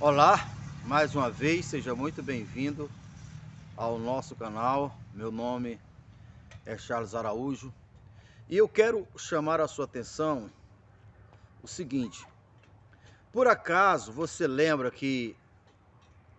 Olá, mais uma vez, seja muito bem-vindo ao nosso canal. Meu nome é Charles Araújo e eu quero chamar a sua atenção o seguinte: por acaso você lembra que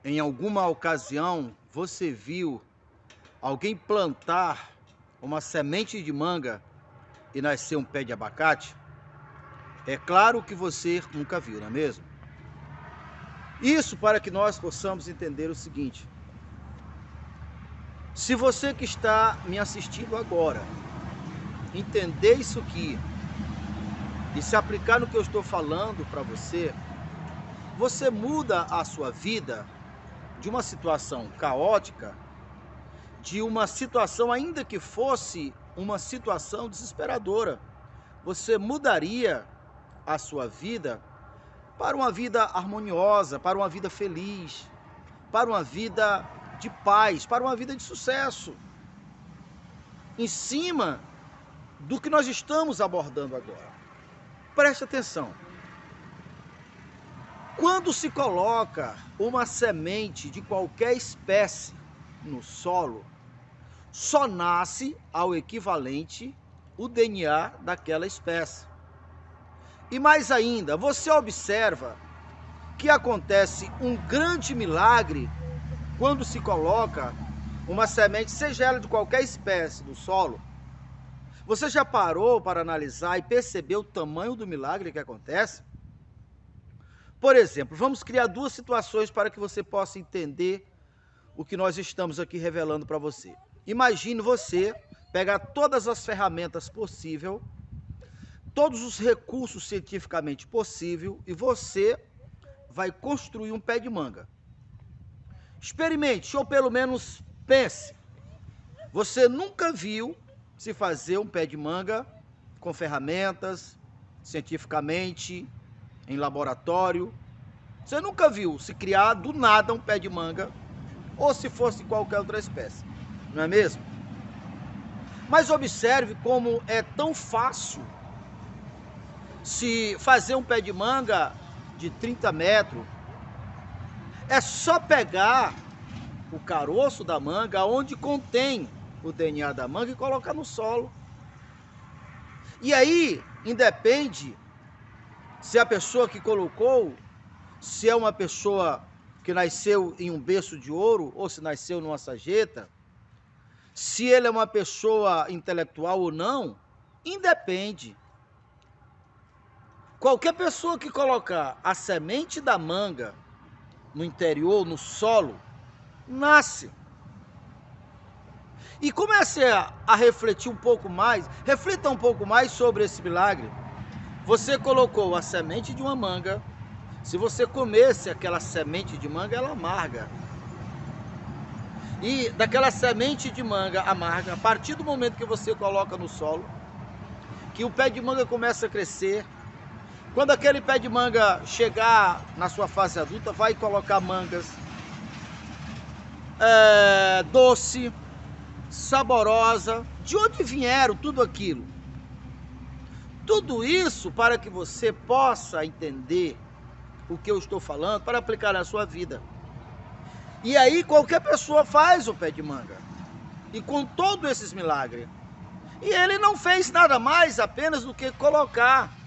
em alguma ocasião você viu alguém plantar uma semente de manga e nascer um pé de abacate? É claro que você nunca viu, não é mesmo? Isso para que nós possamos entender o seguinte: se você que está me assistindo agora entender isso aqui e se aplicar no que eu estou falando para você, você muda a sua vida de uma situação caótica, de uma situação ainda que fosse uma situação desesperadora. Você mudaria a sua vida para uma vida harmoniosa, para uma vida feliz, para uma vida de paz, para uma vida de sucesso, em cima do que nós estamos abordando agora. Preste atenção. Quando se coloca uma semente de qualquer espécie no solo, só nasce ao equivalente o DNA daquela espécie. E mais ainda, você observa que acontece um grande milagre quando se coloca uma semente, seja ela de qualquer espécie, no solo. Você já parou para analisar e perceber o tamanho do milagre que acontece? Por exemplo, vamos criar duas situações para que você possa entender o que nós estamos aqui revelando para você. Imagine você pegar todas as ferramentas possíveis, todos os recursos cientificamente possíveis e você vai construir um pé de manga. Experimente, ou pelo menos pense. Você nunca viu se fazer um pé de manga com ferramentas, cientificamente, em laboratório. Você nunca viu se criar do nada um pé de manga, ou se fosse qualquer outra espécie, não é mesmo? Mas observe como é tão fácil se fazer um pé de manga de 30 metros. É só pegar o caroço da manga, onde contém o DNA da manga, e colocar no solo. E aí, independe se a pessoa que colocou, se é uma pessoa que nasceu em um berço de ouro, ou se nasceu numa sarjeta, se ele é uma pessoa intelectual ou não, independe. Qualquer pessoa que colocar a semente da manga no interior, no solo, nasce. E comece a refletir um pouco mais, reflita um pouco mais sobre esse milagre. Você colocou a semente de uma manga, se você comesse aquela semente de manga, ela amarga. E daquela semente de manga amarga, a partir do momento que você coloca no solo, que o pé de manga começa a crescer, quando aquele pé de manga chegar na sua fase adulta, vai colocar mangas doce, saborosa, de onde vieram tudo aquilo? Tudo isso para que você possa entender o que eu estou falando, para aplicar na sua vida. E aí qualquer pessoa faz o pé de manga, e com todos esses milagres. E ele não fez nada mais apenas do que colocar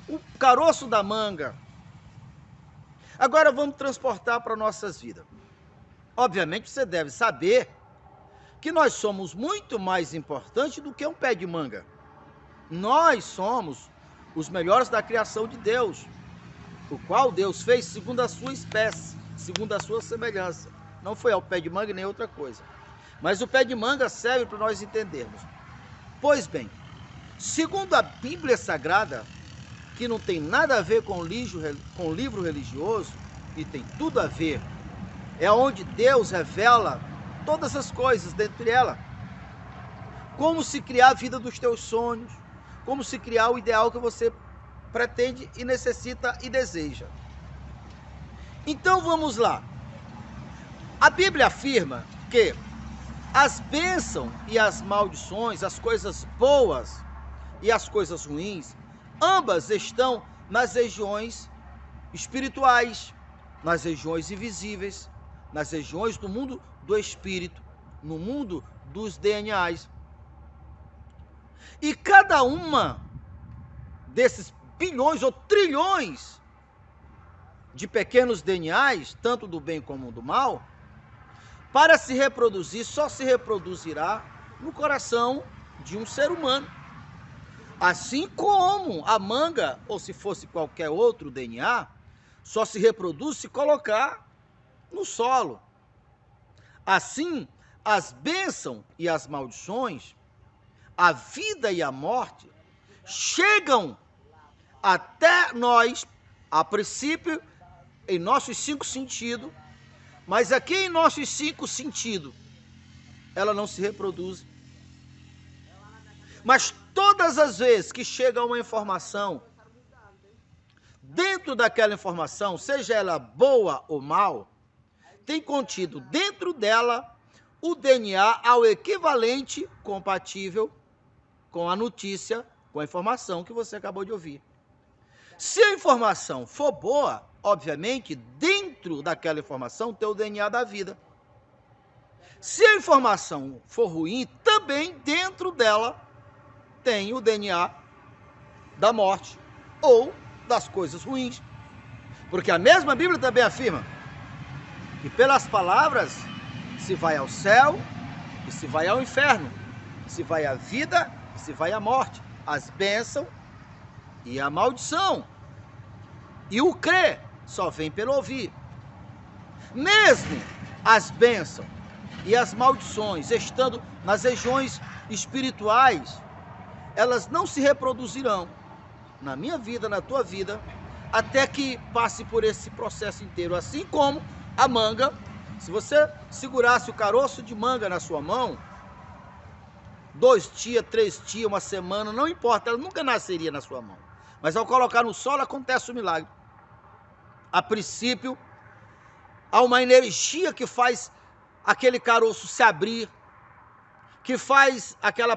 o caroço da manga. Agora vamos transportar para nossas vidas. Obviamente você deve saber que nós somos muito mais importantes do que um pé de manga. Nós somos os melhores da criação de Deus, o qual Deus fez segundo a sua espécie, segundo a sua semelhança. Não foi ao pé de manga nem outra coisa. Mas o pé de manga serve para nós entendermos. Pois bem, segundo a Bíblia Sagrada, que não tem nada a ver com livro religioso, e tem tudo a ver, é onde Deus revela todas as coisas dentre ela. Como se criar a vida dos teus sonhos, como se criar o ideal que você pretende e necessita e deseja. Então vamos lá. A Bíblia afirma que as bênçãos e as maldições, as coisas boas e as coisas ruins, ambas estão nas regiões espirituais, nas regiões invisíveis, nas regiões do mundo do espírito, no mundo dos DNAs. E cada uma desses bilhões ou trilhões de pequenos DNAs, tanto do bem como do mal, para se reproduzir, só se reproduzirá no coração de um ser humano. Assim como a manga, ou se fosse qualquer outro DNA, só se reproduz se colocar no solo. Assim, as bênçãos e as maldições, a vida e a morte, chegam até nós, a princípio, em nossos 5 sentidos, mas aqui em nossos 5 sentidos, ela não se reproduz. Mas todas as vezes que chega uma informação, dentro daquela informação, seja ela boa ou mal, tem contido dentro dela o DNA ao equivalente compatível com a notícia, com a informação que você acabou de ouvir. Se a informação for boa, obviamente, dentro daquela informação tem o DNA da vida. Se a informação for ruim, também dentro dela tem o DNA da morte ou das coisas ruins. Porque a mesma Bíblia também afirma que pelas palavras se vai ao céu e se vai ao inferno, se vai à vida e se vai à morte, as bênçãos e a maldição. E o crer só vem pelo ouvir. Mesmo as bênçãos e as maldições estando nas regiões espirituais, elas não se reproduzirão na minha vida, na tua vida, até que passe por esse processo inteiro. Assim como a manga, se você segurasse o caroço de manga na sua mão, 2 dias, 3 dias, uma semana, não importa, ela nunca nasceria na sua mão. Mas ao colocar no solo acontece o milagre. A princípio, há uma energia que faz aquele caroço se abrir, que faz aquele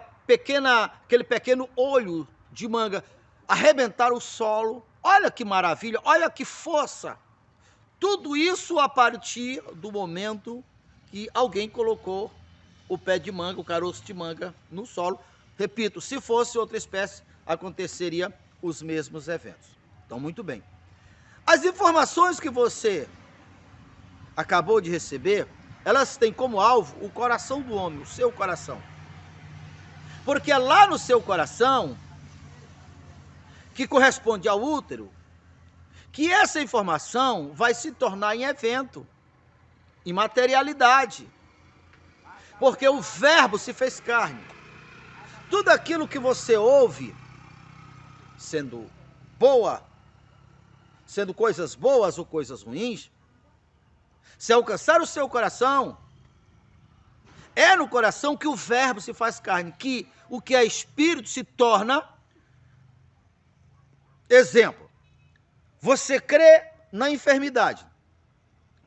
pequeno olho de manga arrebentar o solo. Olha que maravilha, olha que força. Tudo isso a partir do momento que alguém colocou o pé de manga, o caroço de manga no solo. Repito, se fosse outra espécie, aconteceria os mesmos eventos. Então, muito bem. As informações que você acabou de receber, elas têm como alvo o coração do homem, o seu coração. Porque é lá no seu coração, que corresponde ao útero, que essa informação vai se tornar em evento, em materialidade. Porque o verbo se fez carne. Tudo aquilo que você ouve, sendo coisas boas ou coisas ruins, se alcançar o seu coração, é no coração que o verbo se faz carne, que o que é espírito se torna. Exemplo, você crê na enfermidade,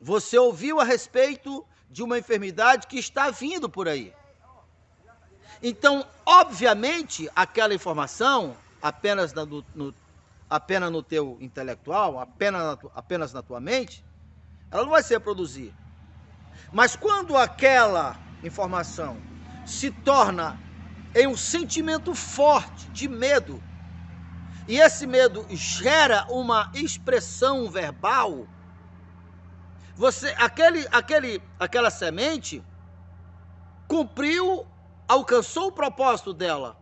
você ouviu a respeito de uma enfermidade que está vindo por aí. Então, obviamente, aquela informação, apenas no teu intelectual, apenas na tua mente, ela não vai se reproduzir. Mas quando aquela informação se torna em um sentimento forte de medo, e esse medo gera uma expressão verbal, aquela semente alcançou o propósito dela.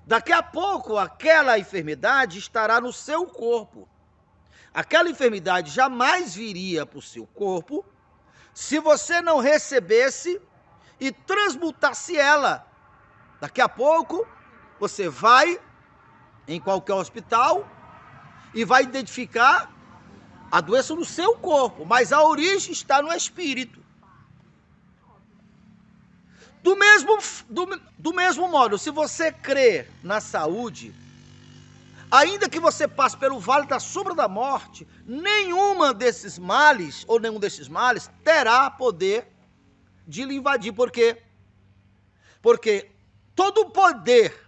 Daqui a pouco, aquela enfermidade estará no seu corpo. Aquela enfermidade jamais viria para o seu corpo se você não recebesse e transmutasse ela. Daqui a pouco, você vai em qualquer hospital e vai identificar a doença no seu corpo, mas a origem está no espírito. Do mesmo modo, se você crê na saúde, ainda que você passe pelo vale da sombra da morte, nenhum desses males terá poder de lhe invadir. Por quê? Porque todo o poder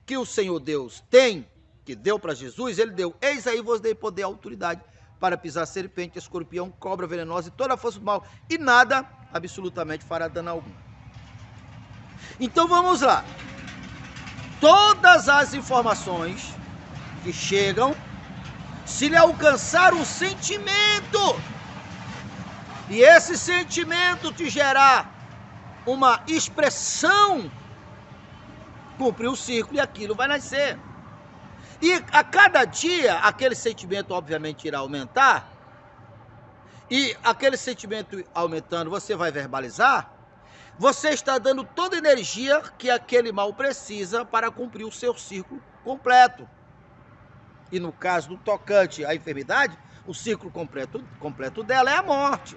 que o Senhor Deus tem, que deu para Jesus, ele deu: eis aí vos dei poder e autoridade para pisar serpente, escorpião, cobra venenosa e toda a força do mal, e nada absolutamente fará dano algum. Então vamos lá. Todas as informações que chegam, se lhe alcançar um sentimento, e esse sentimento te gerar uma expressão, cumprir o ciclo e aquilo vai nascer. E a cada dia, aquele sentimento obviamente irá aumentar, e aquele sentimento aumentando, você vai verbalizar, você está dando toda a energia que aquele mal precisa para cumprir o seu ciclo completo. E no caso do tocante à enfermidade, o ciclo completo dela é a morte.